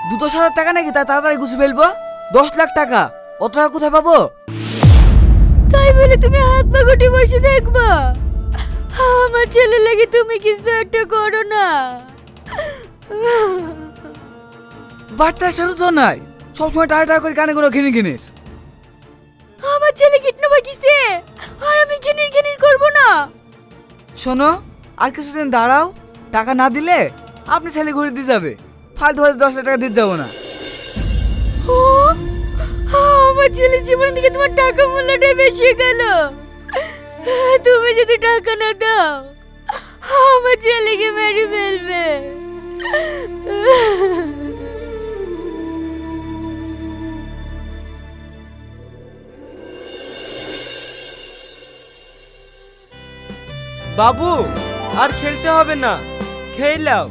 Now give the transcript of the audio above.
দু-10 হাজার টাকা নাকি তা তাড়াতাড়ি গুছিয়ে ফেলবো? 10 লাখ টাকা, অত টাকা কোথায় পাবো? তাই বলে তুমি হাত পা গুটি বসে দেখবা? আমার ছেলে লাগে তুমি কিছু একটা করো না। বাড়িতে আসারও জো নাই, সবসময় টাকা টাকা করে কানে কোনো ঘিনে ঘিনিস। আমার ছেলে কিডন্যাপ হয়েছে, আর আমি ঘিনির ঘিনির করবো না। শোনো, আর কিছুদিন দাঁড়াও, টাকা না দিলে আপনি ছেলে ঘুরে দিয়ে যাবে। ফালতু হয়তো 10 লাখ টাকা দিতে যাবো না। ও, আমার ছেলের জীবন থেকে তোমার টাকা মূল্যটা বেশি গেল। তুমি যদি টাকা না দাও, আমার ছেলেকে মেরে ফেলবে। বাবু, আর খেলতে হবে না, খেয়ে নাও।